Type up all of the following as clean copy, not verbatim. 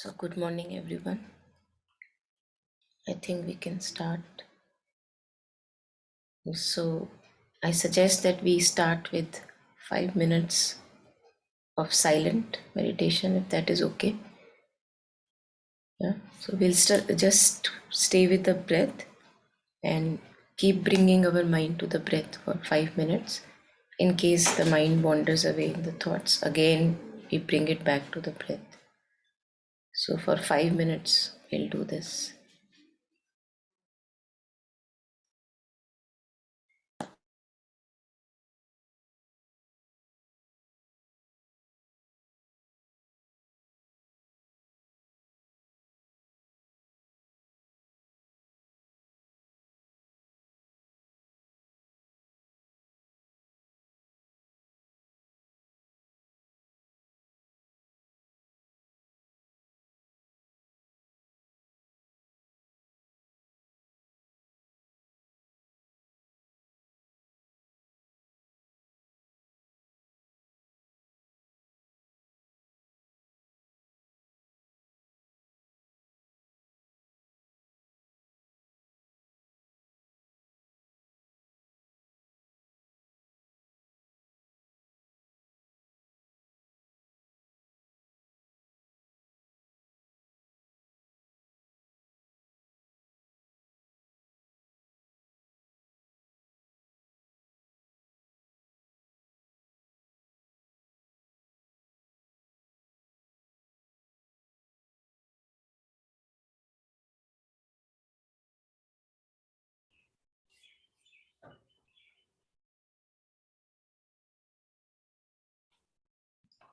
So, good morning, everyone. I think we can start. So, I suggest that we start with 5 minutes of silent meditation, if that is okay. Yeah. So, we'll just stay with the breath and keep bringing our mind to the breath for 5 minutes. In case the mind wanders away in the thoughts, again, we bring it back to the breath. So, for 5 minutes, we'll do this.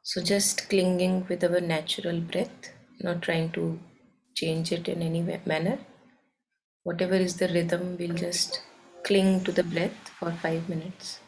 So just clinging with our natural breath, not trying to change it in any manner. Whatever is the rhythm, we'll just cling to the breath for 5 minutes.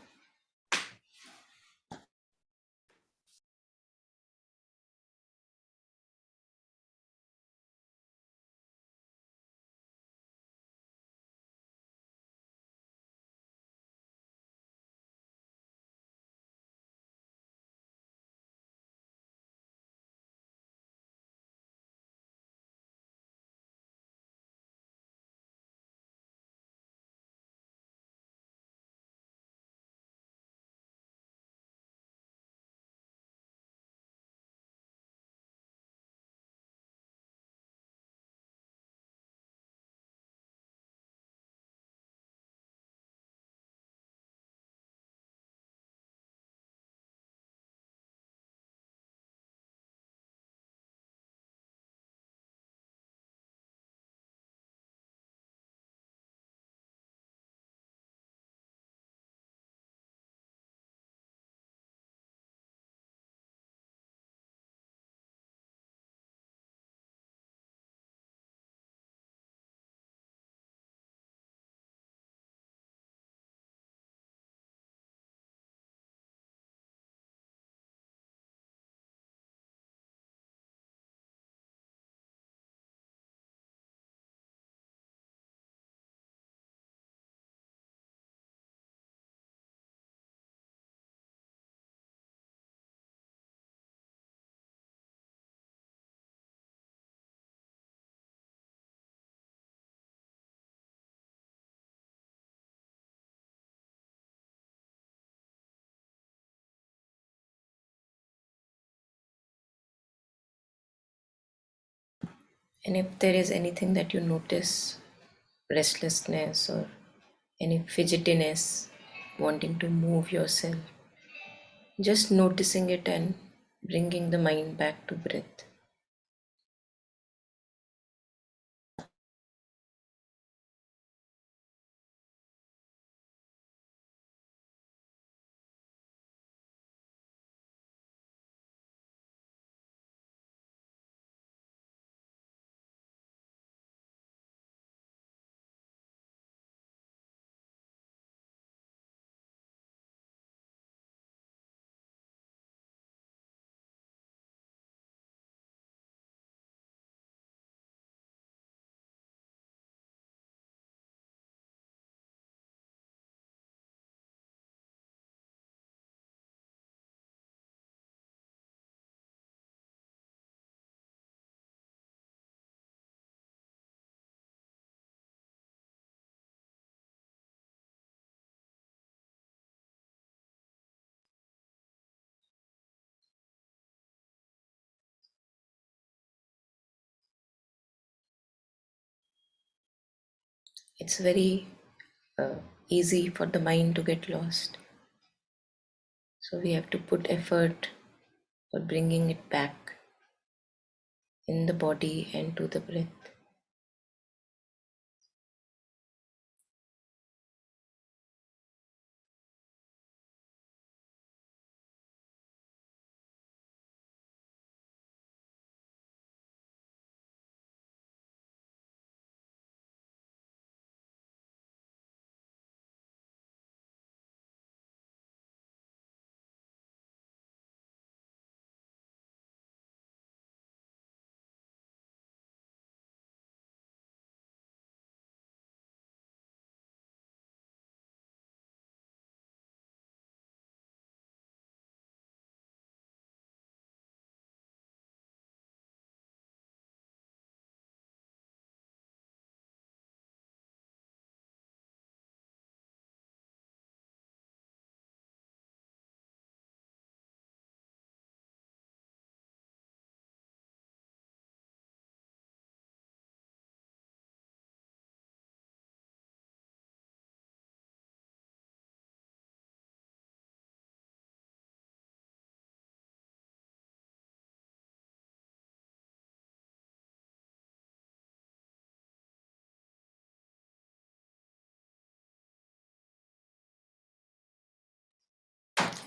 And if there is anything that you notice, restlessness or any fidgetiness, wanting to move yourself, just noticing it and bringing the mind back to breath. it's very easy for the mind to get lost. So we have to put effort for bringing it back in the body and to the breath.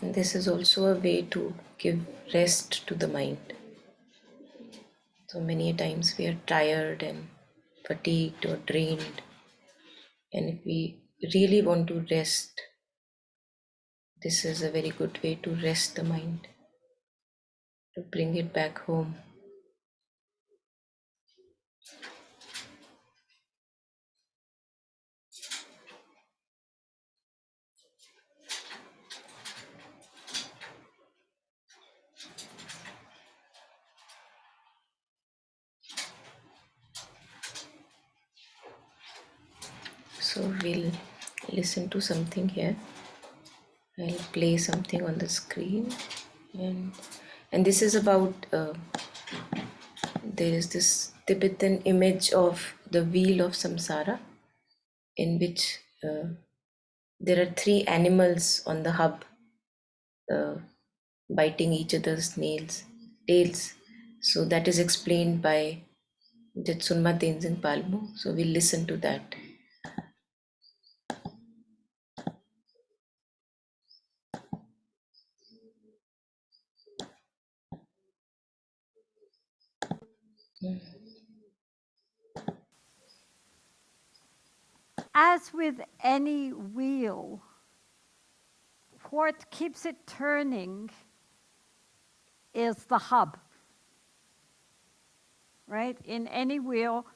And this is also a way to give rest to the mind. So many times we are tired and fatigued or drained, and if we really want to rest, this is a very good way to rest the mind, to bring it back home. So we'll listen to something here. I'll play something on the screen, and this is about there is this Tibetan image of the wheel of samsara, in which there are three animals on the hub, uh, biting each other's tails. So that is explained by Jetsunma Tenzin Palmo. So we'll listen to that. As with any wheel, what keeps it turning is the hub, right? In any wheel,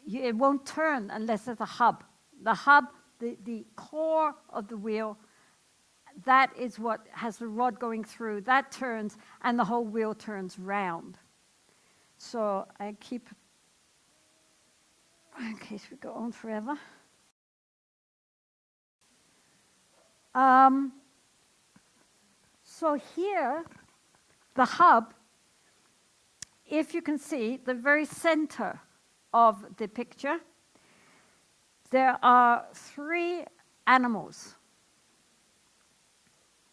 it won't turn unless there's a hub. The hub, the core of the wheel, that is what has the rod going through. That turns, and the whole wheel turns round. So I keep, in case we go on forever. So here, the hub, if you can see, the very center of the picture, there are three animals,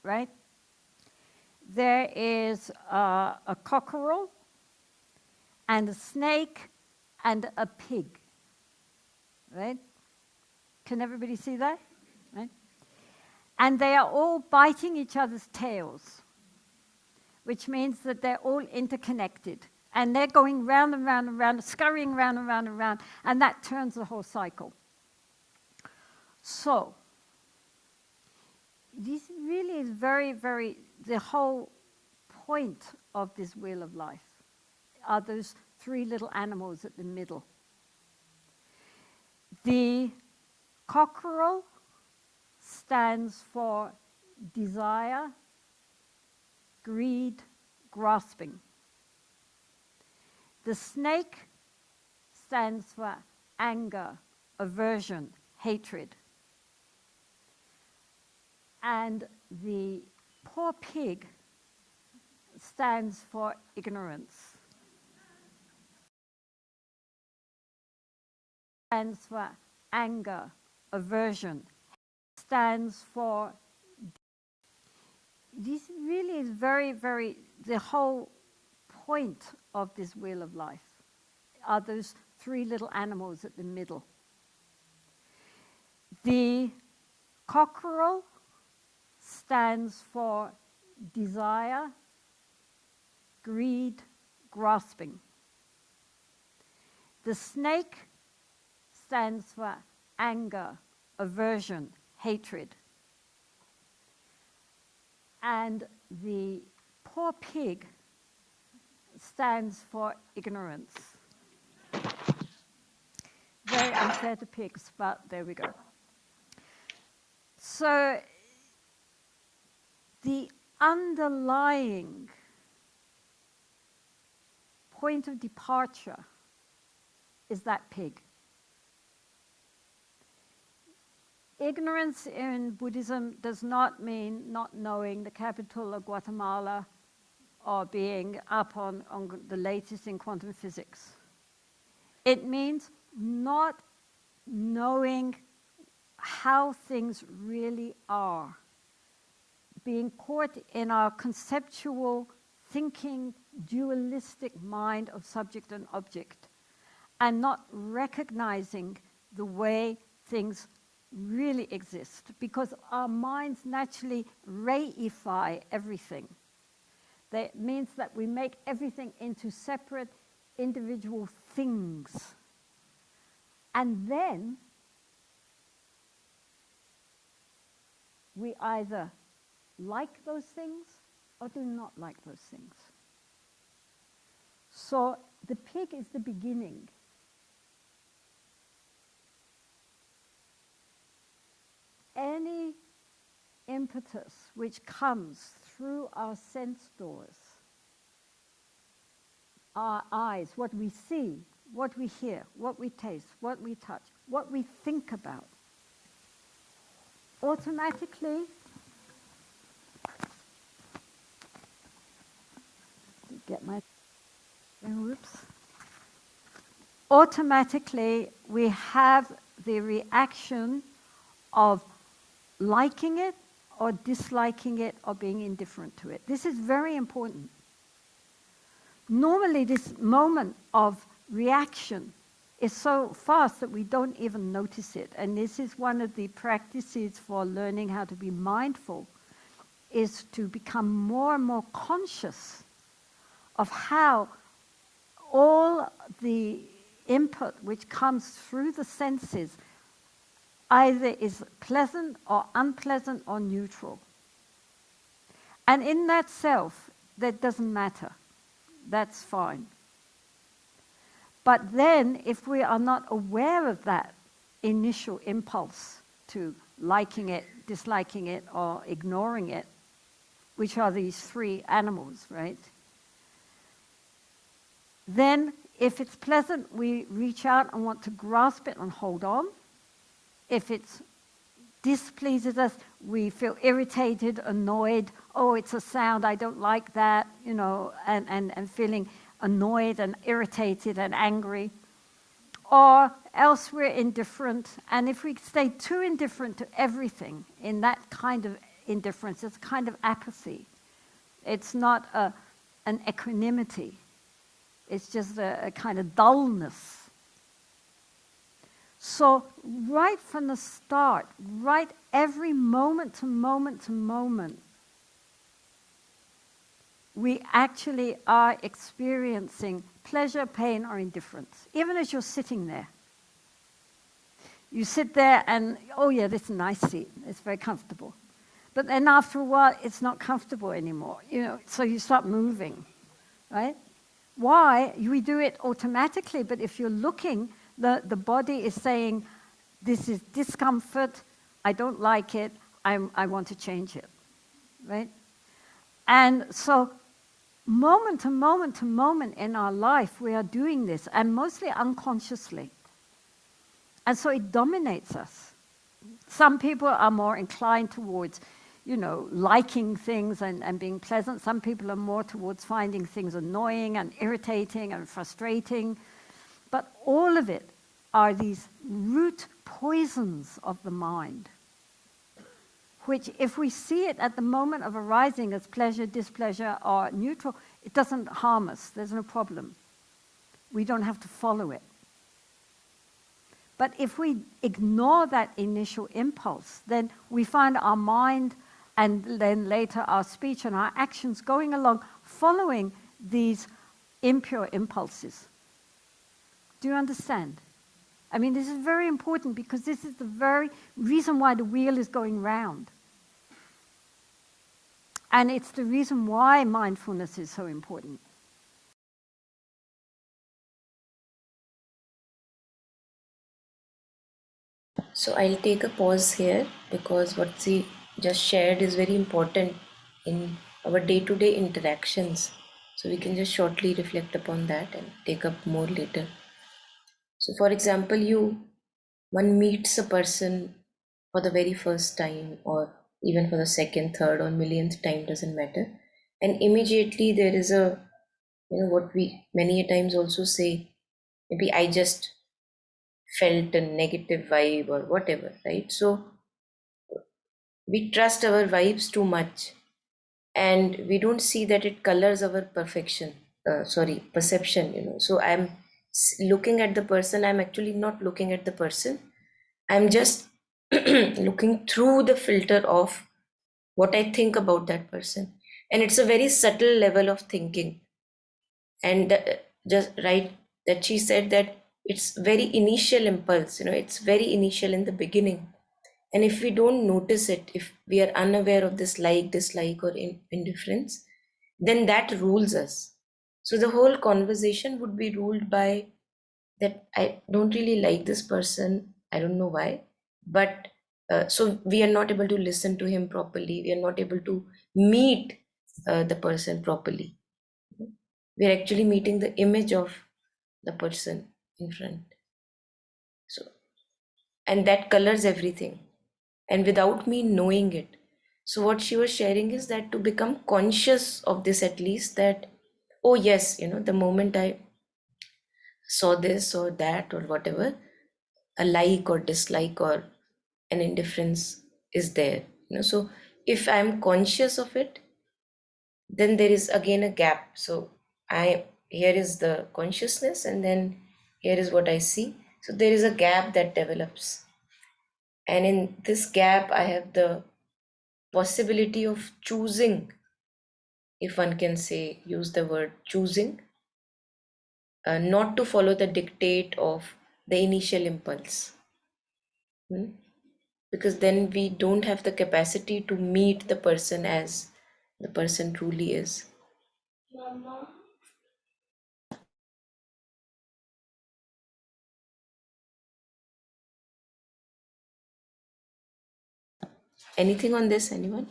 right? There is a cockerel, and a snake, and a pig, right? Can everybody see that? Right? And they are all biting each other's tails, which means that they're all interconnected. And they're going round and round and round, scurrying round and round and round, and that turns the whole cycle. So, this really is very, very, the whole point of this wheel of life are those three little animals at the middle. The cockerel stands for desire, greed, grasping. The snake stands for anger, aversion, hatred. And the poor pig stands for ignorance, stands for anger, aversion, stands for, this really is very, very, the whole point of this wheel of life are those three little animals at the middle. The cockerel stands for desire, greed, grasping. The snake stands for anger, aversion, hatred. And the poor pig stands for ignorance. Very unfair to pigs, but there we go. So the underlying point of departure is that pig. Ignorance in Buddhism does not mean not knowing the capital of Guatemala or being up on the latest in quantum physics. It means not knowing how things really are, being caught in our conceptual thinking, dualistic mind of subject and object, and not recognizing the way things really exist, because our minds naturally reify everything. That means that we make everything into separate individual things. And then we either like those things or do not like those things. So the pig is the beginning. Any impetus which comes through our sense doors, our eyes, what we see, what we hear, what we taste, what we touch, what we think about, automatically automatically we have the reaction of liking it or disliking it or being indifferent to it. This is very important. Normally this moment of reaction is so fast that we don't even notice it. And this is one of the practices for learning how to be mindful, is to become more and more conscious of how all the input which comes through the senses either is pleasant or unpleasant or neutral. And in that self, that doesn't matter. That's fine. But then, if we are not aware of that initial impulse to liking it, disliking it, or ignoring it, which are these three animals, right? Then, if it's pleasant, we reach out and want to grasp it and hold on. If it displeases us, we feel irritated, annoyed. Oh, it's a sound, I don't like that, and feeling annoyed and irritated and angry. Or else we're indifferent. And if we stay too indifferent to everything, in that kind of indifference, it's a kind of apathy. It's not an equanimity. It's just a kind of dullness. So right from the start, right every moment to moment to moment, we actually are experiencing pleasure, pain, or indifference, even as you're sitting there. You sit there and, oh yeah, this is a nice seat, it's very comfortable. But then after a while, it's not comfortable anymore, so you start moving, right? Why? We do it automatically, but if you're looking, the body is saying, this is discomfort, I don't like it, I want to change it, right? And so moment to moment to moment in our life, we are doing this, and mostly unconsciously. And so it dominates us. Some people are more inclined towards, liking things and being pleasant. Some people are more towards finding things annoying and irritating and frustrating. But all of it are these root poisons of the mind, which if we see it at the moment of arising as pleasure, displeasure, or neutral, it doesn't harm us. There's no problem. We don't have to follow it. But if we ignore that initial impulse, then we find our mind and then later our speech and our actions going along following these impure impulses. Do you understand? I mean, this is very important because this is the very reason why the wheel is going round. And it's the reason why mindfulness is so important. So I'll take a pause here because what she just shared is very important in our day-to-day interactions. So we can just shortly reflect upon that and take up more later. So for example, one meets a person for the very first time, or even for the second, third, or millionth time, doesn't matter. And immediately there is what we many a times also say, maybe I just felt a negative vibe or whatever, right? So we trust our vibes too much, and we don't see that it colors our perception. So I'm looking at the person, I'm actually not looking at the person, I'm just looking through the filter of what I think about that person. And it's a very subtle level of thinking. And just right, that she said that it's very initial impulse, it's very initial in the beginning. And if we don't notice it, if we are unaware of this like, dislike, or indifference, then that rules us. So the whole conversation would be ruled by that I don't really like this person. I don't know why. But so we are not able to listen to him properly. We are not able to meet the person properly. We are actually meeting the image of the person in front. So, and that colors everything. And without me knowing it. So, what she was sharing is that to become conscious of this, at least, that, oh, yes, the moment I saw this or that or whatever, a like or dislike or an indifference is there. So, if I'm conscious of it, then there is again a gap. So, here is the consciousness, and then here is what I see. So, there is a gap that develops. And in this gap, I have the possibility of choosing, if one can say, use the word choosing, not to follow the dictate of the initial impulse. Because then we don't have the capacity to meet the person as the person truly is. Anything on this, anyone?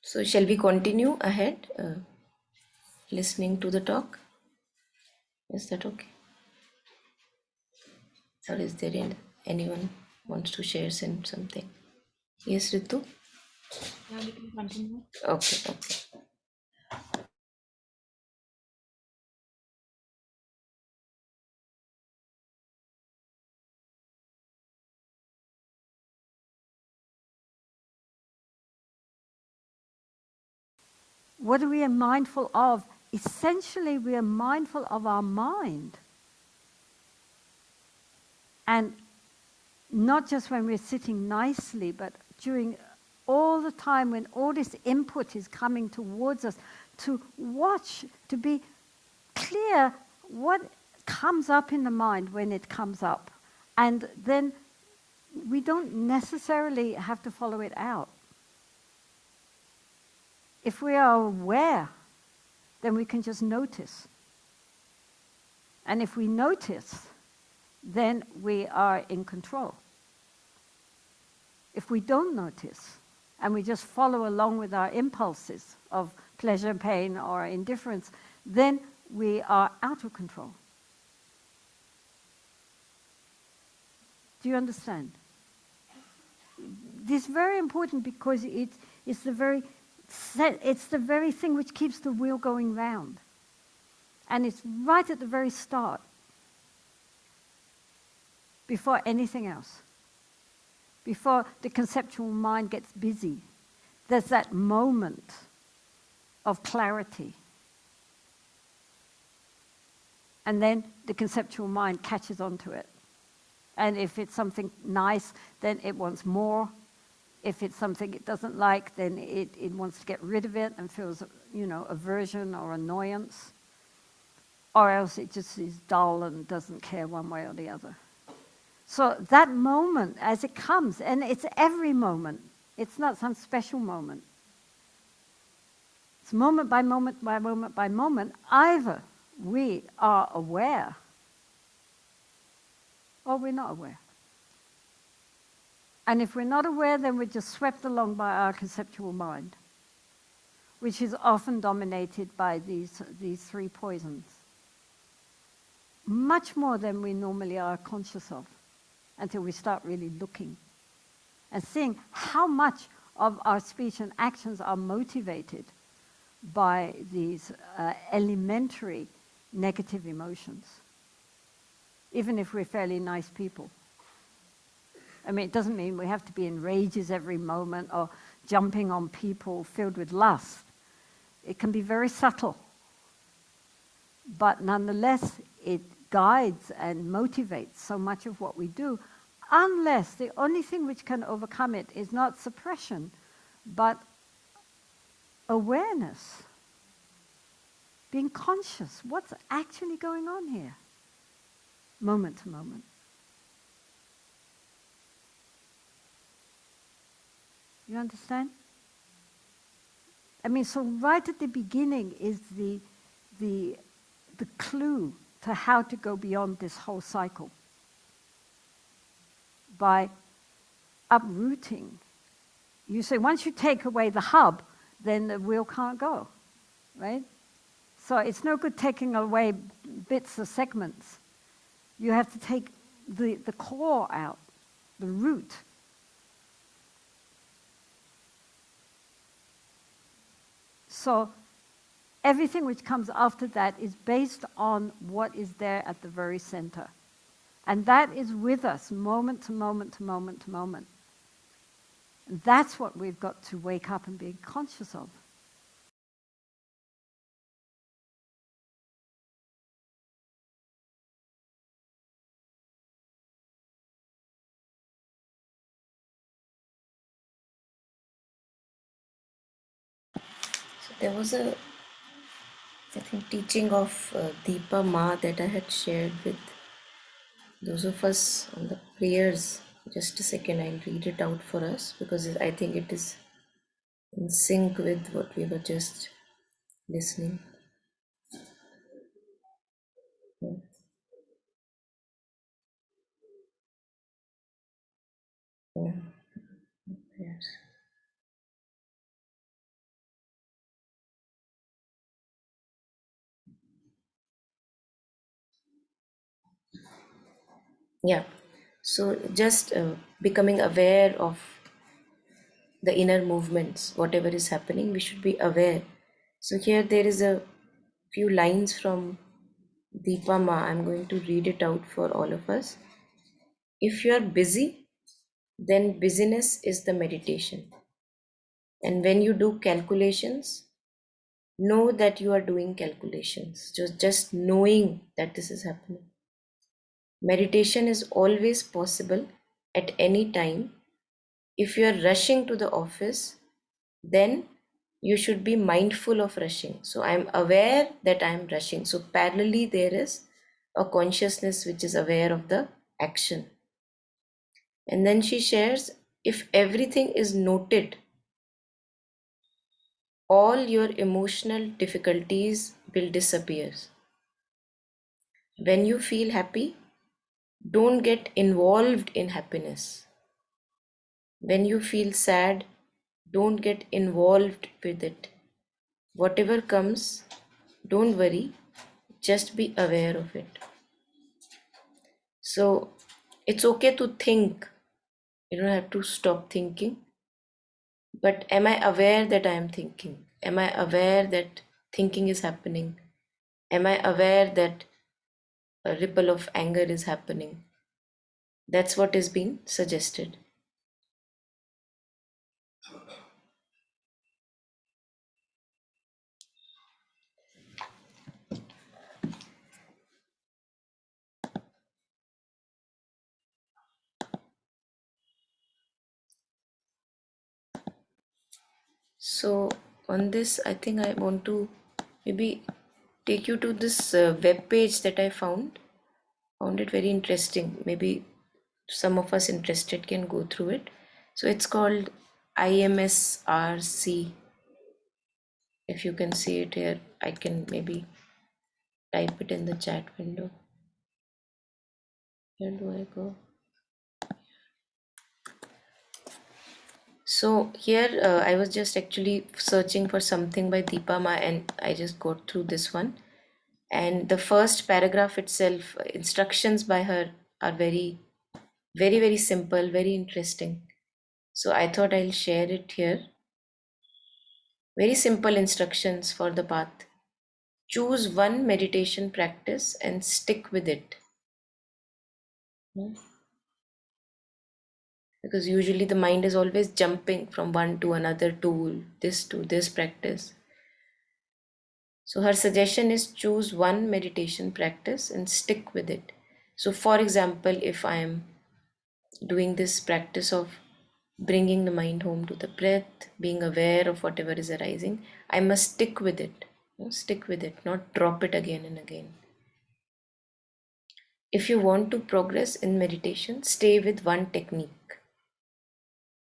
So, shall we continue ahead, listening to the talk? Is that okay? Or is there anyone wants to share something? Yes, Ritu? Yeah, we can continue. Okay, okay. What are we mindful of? Essentially, we are mindful of our mind. And not just when we're sitting nicely, but during all the time when all this input is coming towards us, to watch, to be clear what comes up in the mind when it comes up. And then we don't necessarily have to follow it out. If we are aware, then we can just notice. And if we notice, then we are in control. If we don't notice, and we just follow along with our impulses of pleasure, pain, or indifference, then we are out of control. Do you understand? This is very important because It's the very thing which keeps the wheel going round. And it's right at the very start, before anything else, before the conceptual mind gets busy. There's that moment of clarity. And then the conceptual mind catches onto it. And if it's something nice, then it wants more. If it's something it doesn't like, then it wants to get rid of it and feels, aversion or annoyance. Or else it just is dull and doesn't care one way or the other. So that moment as it comes, and it's every moment, it's not some special moment. It's moment by moment by moment by moment. Either we are aware or we're not aware. And if we're not aware, then we're just swept along by our conceptual mind, which is often dominated by these three poisons. Much more than we normally are conscious of, until we start really looking and seeing how much of our speech and actions are motivated by these elementary negative emotions, even if we're fairly nice people. I mean, it doesn't mean we have to be in rages every moment or jumping on people filled with lust. It can be very subtle, but nonetheless, it guides and motivates so much of what we do, unless the only thing which can overcome it is not suppression, but awareness. Being conscious, what's actually going on here, moment to moment. You understand? I mean, so right at the beginning is the clue to how to go beyond this whole cycle. By uprooting. You say, once you take away the hub, then the wheel can't go, right? So it's no good taking away bits or segments. You have to take the core out, the root. So everything which comes after that is based on what is there at the very center. And that is with us moment to moment to moment to moment. And that's what we've got to wake up and be conscious of. So there was a, I think, teaching of Dipa Ma that I had shared with those of us on the prayers. Just a second, I'll read it out for us because I think it is in sync with what we were just listening. Yes. Yeah. So just becoming aware of the inner movements, whatever is happening, we should be aware. So here there is a few lines from Dipa Ma. I'm going to read it out for all of us. If you are busy, then busyness is the meditation. And when you do calculations, know that you are doing calculations. Just knowing that this is happening. Meditation is always possible at any time. If you are rushing to the office, then you should be mindful of rushing. So I'm aware that I'm rushing. So parallelly there is a consciousness which is aware of the action. And then she shares, if everything is noted, all your emotional difficulties will disappear. When you feel happy, don't get involved in happiness. When you feel sad, don't get involved with it. Whatever comes, don't worry, just be aware of it. So it's okay to think. You don't have to stop thinking. But am I aware that I am thinking? Am I aware that thinking is happening? Am I aware that a ripple of anger is happening? That's what is being suggested. So on this, I think I want to maybe take you to this web page that I found it very interesting. Maybe some of us interested can go through it. So it's called IMSRC. If you can see it here, I can maybe type it in the chat window. Where do I go? So here I was just actually searching for something by Dipa Ma, and I just got through this one. And the first paragraph itself, instructions by her are very, very, very simple, very interesting. So I thought I'll share it here. Very simple instructions for the path. Choose one meditation practice and stick with it. Hmm. Because usually the mind is always jumping from one to another tool, this to this practice. So her suggestion is choose one meditation practice and stick with it. So for example, if I am doing this practice of bringing the mind home to the breath, being aware of whatever is arising, I must stick with it. Stick with it, not drop it again and again. If you want to progress in meditation, stay with one technique.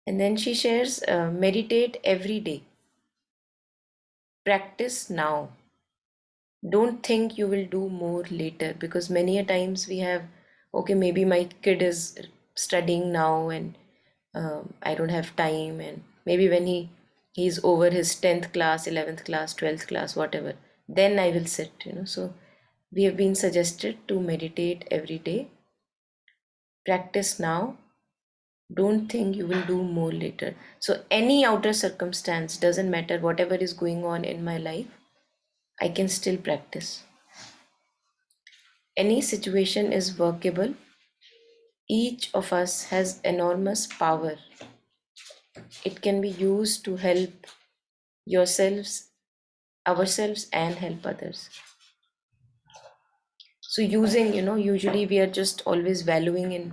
And then she shares meditate every day. Practice now. Don't think you will do more later, because many a times we have, okay, maybe my kid is studying now and I don't have time, and maybe when he's over his 10th class, 11th class, 12th class, whatever, then I will sit. So we have been suggested to meditate every day. Practice now. Don't think you will do more later. So any outer circumstance doesn't matter, whatever is going on in my life, I can still practice. Any situation is workable. Each of us has enormous power. It can be used to help yourselves, ourselves, and help others. So usually we are just always valuing in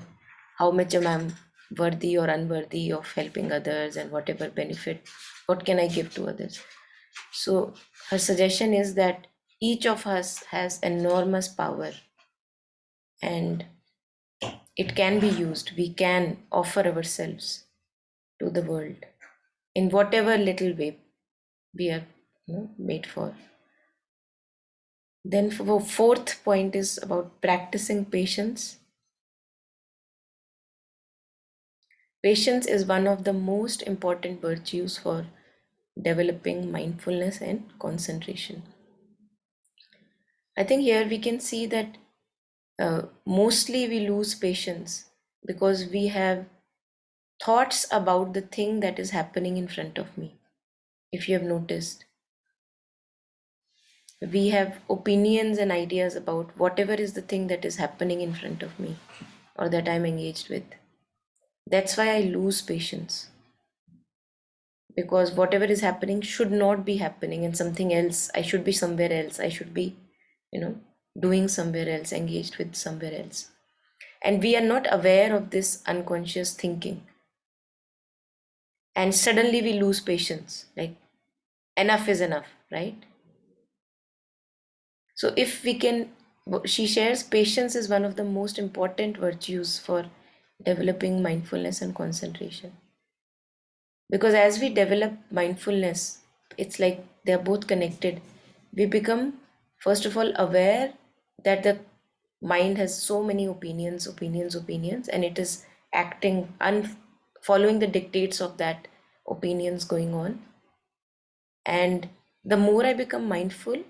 how much am I worthy or unworthy of helping others, and whatever benefit, what can I give to others. So her suggestion is that each of us has enormous power, and it can be used. We can offer ourselves to the world in whatever little way we are made for. Then for fourth point is about practicing patience. Patience is one of the most important virtues for developing mindfulness and concentration. I think here we can see that mostly we lose patience because we have thoughts about the thing that is happening in front of me. If you have noticed, we have opinions and ideas about whatever is the thing that is happening in front of me or that I'm engaged with. That's why I lose patience, because whatever is happening should not be happening, and something else, I should be somewhere else, I should be you know doing somewhere else, engaged with somewhere else. And we are not aware of this unconscious thinking, and suddenly we lose patience, like enough is enough, right? So if we can, she shares patience is one of the most important virtues for developing mindfulness and concentration. Because as we develop mindfulness, it's like they're both connected. We become, first of all, aware that the mind has so many opinions, and it is acting, following the dictates of that opinions going on. And the more I become mindful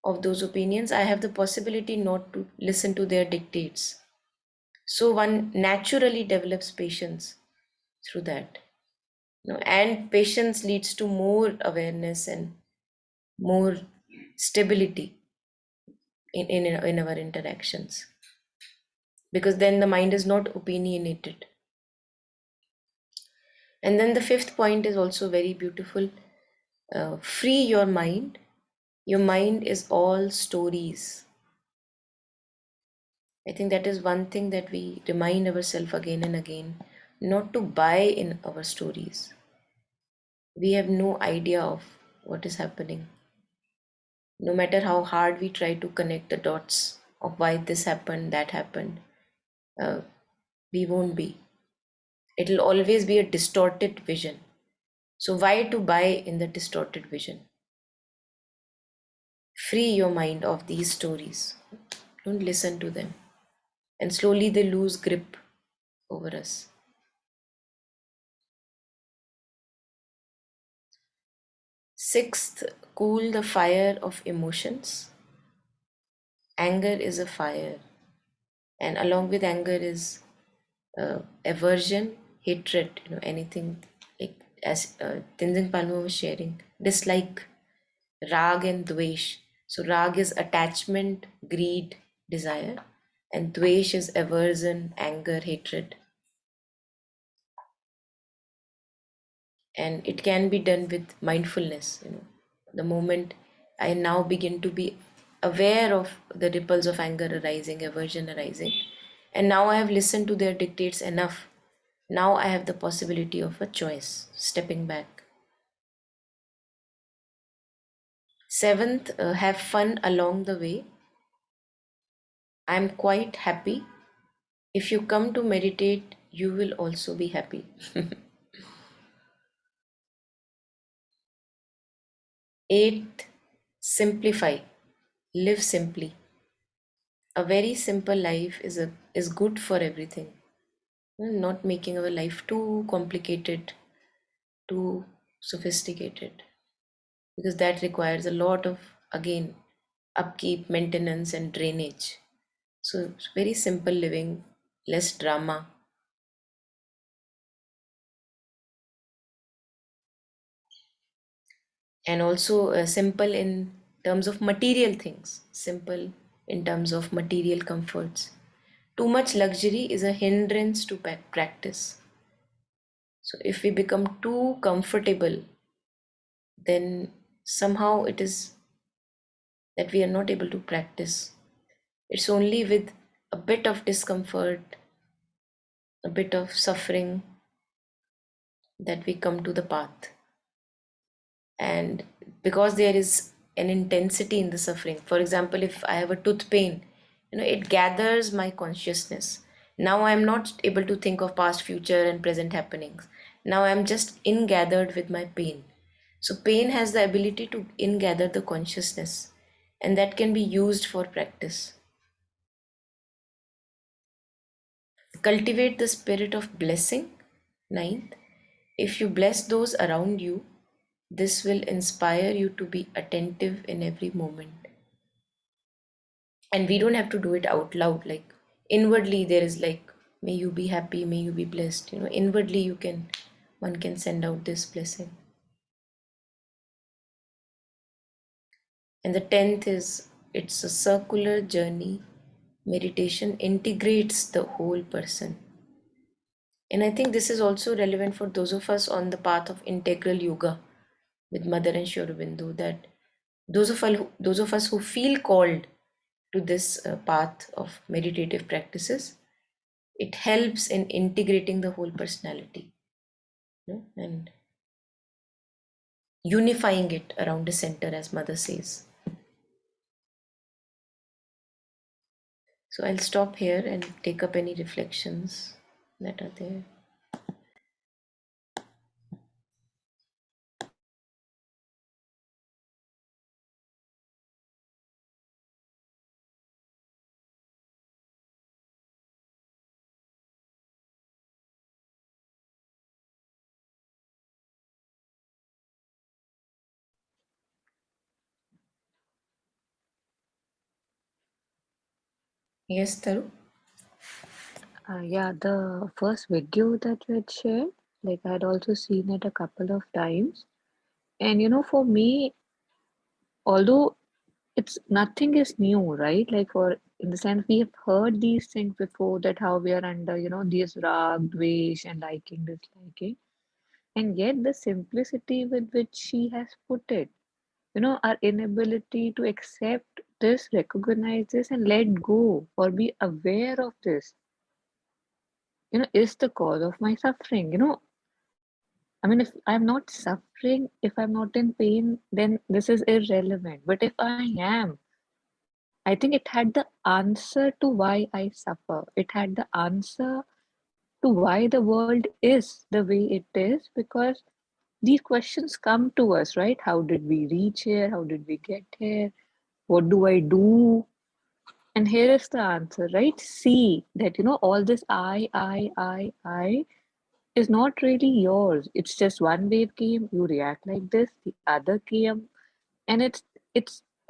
of those opinions, I have the possibility not to listen to their dictates. So one naturally develops patience through that. And patience leads to more awareness and more stability in our interactions, because then the mind is not opinionated. And then the fifth point is also very beautiful. Free your mind. Your mind is all stories. I think that is one thing that we remind ourselves again and again, not to buy in our stories. We have no idea of what is happening. No matter how hard we try to connect the dots of why this happened, that happened, uh, we won't be. It'll always be a distorted vision. So, why to buy in the distorted vision? Free your mind of these stories. Don't listen to them. And slowly they lose grip over us. Sixth, cool the fire of emotions. Anger is a fire, and along with anger is aversion, hatred, anything like, as Tenzin Palmo was sharing, dislike, rag and dvesh. So rag is attachment, greed, desire, and dvesh is aversion, anger, hatred. And it can be done with mindfulness. The moment I now begin to be aware of the ripples of anger arising, aversion arising, and now I have listened to their dictates enough, now I have the possibility of a choice, stepping back. Seventh, have fun along the way. I'm quite happy. If you come to meditate, you will also be happy. Eighth, simplify, live simply. A very simple life is good for everything. Not making our life too complicated, too sophisticated, because that requires a lot of, again, upkeep, maintenance, and drainage. So it's very simple living, less drama. And also simple in terms of material things, simple in terms of material comforts. Too much luxury is a hindrance to practice. So if we become too comfortable, then somehow it is that we are not able to practice. It's only with a bit of discomfort, a bit of suffering, that we come to the path. And because there is an intensity in the suffering, for example, if I have a tooth pain, it gathers my consciousness. Now I'm not able to think of past, future, and present happenings. Now I'm just ingathered with my pain. So pain has the ability to ingather the consciousness, and that can be used for practice. Cultivate the spirit of blessing. Ninth, if you bless those around you, this will inspire you to be attentive in every moment. And we don't have to do it out loud. Like inwardly, there is like, may you be happy, may you be blessed. Inwardly, one can send out this blessing. And the 10th is, it's a circular journey. Meditation integrates the whole person. And I think this is also relevant for those of us on the path of integral yoga with Mother and Sri Aurobindo, that those of us who feel called to this path of meditative practices, it helps in integrating the whole personality, and unifying it around a center, as Mother says. So I'll stop here and take up any reflections that are there. Yes, Taru? Yeah, the first video that you had shared, Like I had also seen it a couple of times. And for me, although it's nothing is new, right? Like for in the sense we have heard these things before that how we are under, these rag, dvesh and liking, disliking. And yet the simplicity with which she has put it, our inability to accept this, recognize this, and let go or be aware of this, is the cause of my suffering. I mean, if I'm not suffering, if I'm not in pain, then this is irrelevant. But if I am, I think it had the answer to why I suffer. It had the answer to why the world is the way it is, because these questions come to us, right? How did we reach here? How did we get here? What do I do? And here is the answer, right? See that, all this I is not really yours. It's just one wave came, you react like this, the other came, and it's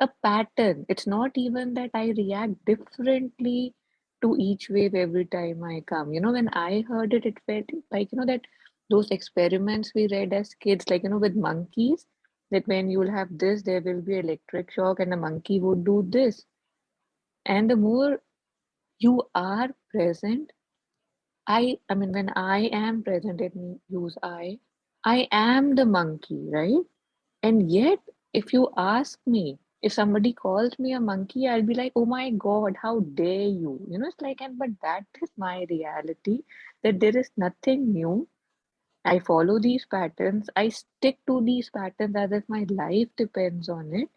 a pattern. It's not even that I react differently to each wave every time I come. When I heard it, it felt like, that those experiments we read as kids, like, with monkeys, that when you'll have this, there will be electric shock and the monkey would do this. And the more you are present, I mean, when I am present, let me use I am the monkey, right? And yet, if you ask me, if somebody calls me a monkey, I'll be like, oh my God, how dare you? It's like, and but that is my reality, that there is nothing new. I follow these patterns, I stick to these patterns as if my life depends on it,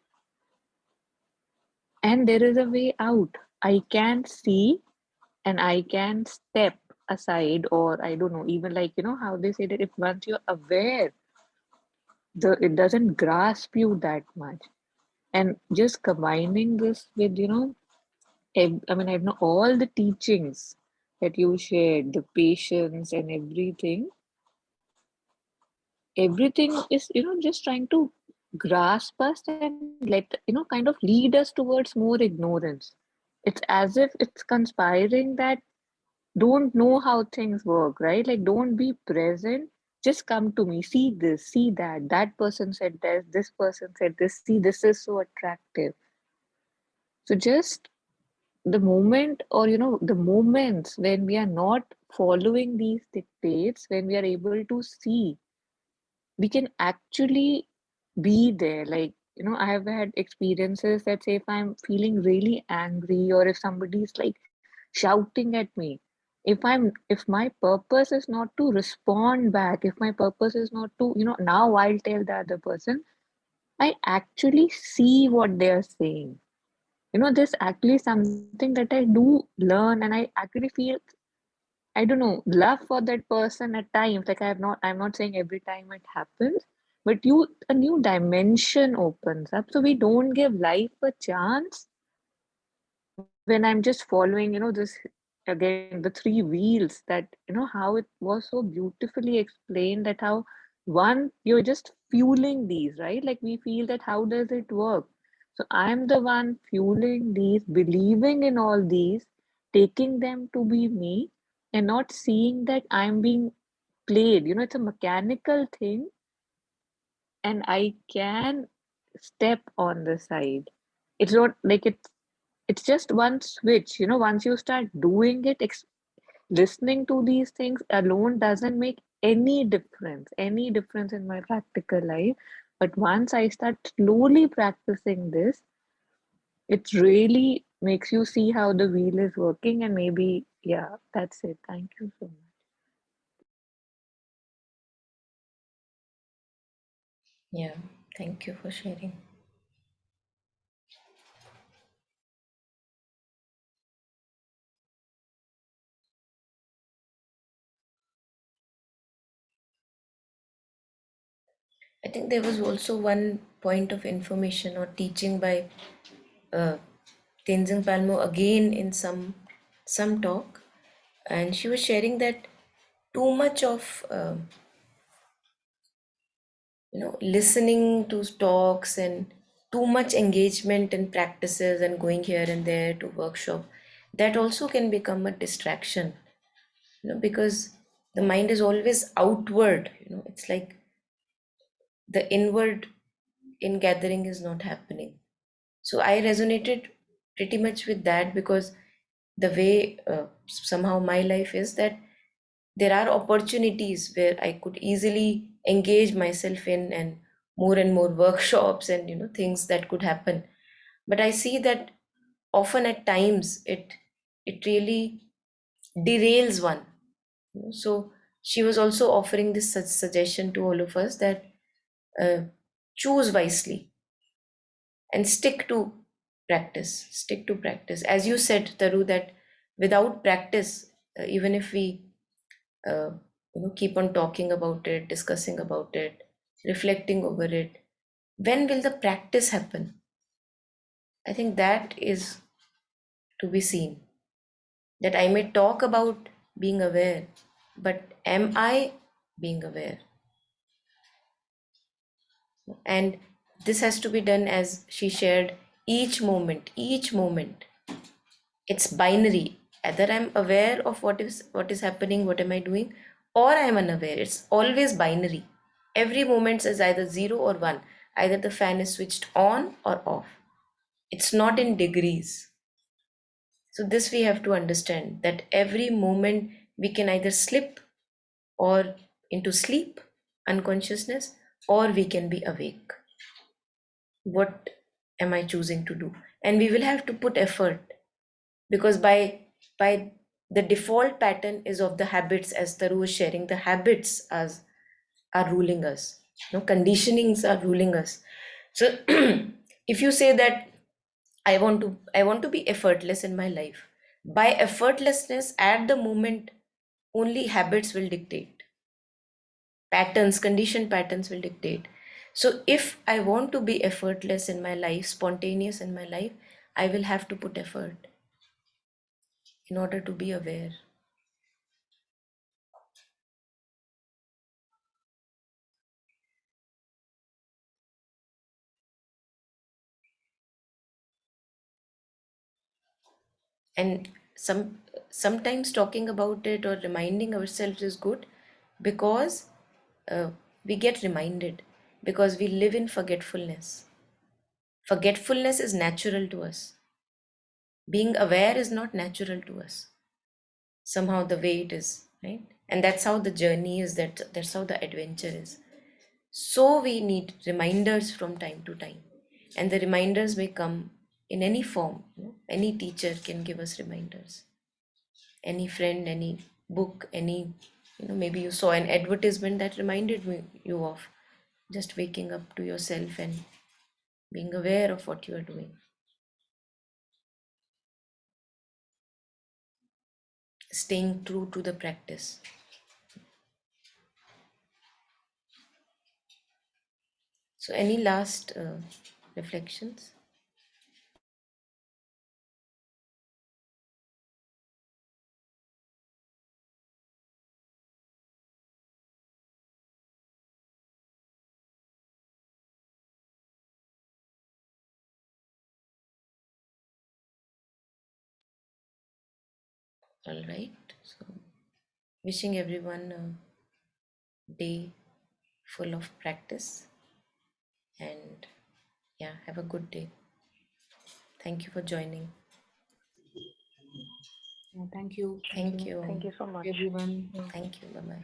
and there is a way out. I can see and I can step aside, or I don't know, even like, how they say that if once you're aware, it doesn't grasp you that much. And just combining this with, I mean, I know all the teachings that you shared, the patience and everything is, just trying to grasp us and kind of lead us towards more ignorance. It's as if it's conspiring that don't know how things work, right? Like, don't be present. Just come to me. See this, see that. That person said this person said this. See, this is so attractive. So, just the moment, or, the moments when we are not following these dictates, when we are able to see, we can actually be there. Like, I have had experiences that say if I'm feeling really angry, or if somebody's like shouting at me, if my purpose is not to respond back, if my purpose is not to, now I'll tell the other person, I actually see what they are saying. This actually something that I do learn, and I actually feel, I don't know, love for that person at times. Like, I'm not saying every time it happens, but a new dimension opens up. So we don't give life a chance when I'm just following, this again, the three wheels, that, how it was so beautifully explained, that how one, you're just fueling these, right? Like, we feel that how does it work? So I'm the one fueling these, believing in all these, taking them to be me, and not seeing that I'm being played. It's a mechanical thing, and I can step on the side. It's not like it's just one switch. Once you start doing it, listening to these things alone doesn't make any difference in my practical life. But once I start slowly practicing this, it really makes you see how the wheel is working. And maybe, yeah, that's it. Thank you so much. Yeah, thank you for sharing. I think there was also one point of information or teaching by uh, Tenzin Palmo again in some talk, and she was sharing that too much of listening to talks and too much engagement in practices and going here and there to workshop, that also can become a distraction, because The mind is always outward, it's like the inward in gathering is not happening. So I resonated pretty much with that, because the way somehow my life is, that there are opportunities where I could easily engage myself in, and more workshops and things that could happen. But I see that often at times it really derails one. So she was also offering this suggestion to all of us, that uh, choose wisely and stick to practice, as you said, Taru, that without practice, even if we uh, keep on talking about it, discussing about it, reflecting over it, when will the practice happen? I think that is to be seen. That I may talk about being aware, but am I being aware? And this has to be done, as she shared, each moment it's binary. Either I'm aware of what is happening, what am I doing, or I am unaware. It's always binary. Every moment is either 0 or 1. Either the fan is switched on or off. It's not in degrees. So this we have to understand, that every moment we can either slip or into sleep, unconsciousness, or we can be awake. What am I choosing to do? And we will have to put effort, because by the default pattern is of the habits, as Taru was sharing, the habits as are ruling us. Conditionings are ruling us. So if you say that I want to be effortless in my life, by effortlessness at the moment, only habits will dictate, patterns, conditioned patterns will dictate. So if I want to be effortless in my life, spontaneous in my life, I will have to put effort in order to be aware. And sometimes talking about it or reminding ourselves is good, because we get reminded, because we live in forgetfulness is natural to us. Being aware is not natural to us, somehow the way it is, right? And that's how the journey is, that's how the adventure is. So we need reminders from time to time, and the reminders may come in any form. Any teacher can give us reminders, any friend, any book, any, maybe you saw an advertisement that reminded you of just waking up to yourself and being aware of what you are doing, staying true to the practice. So any last reflections? All right, so wishing everyone a day full of practice, and yeah, have a good day. Thank you for joining. Yeah, thank you. Thank you. Thank you so much. Everyone. Thank you. Bye bye.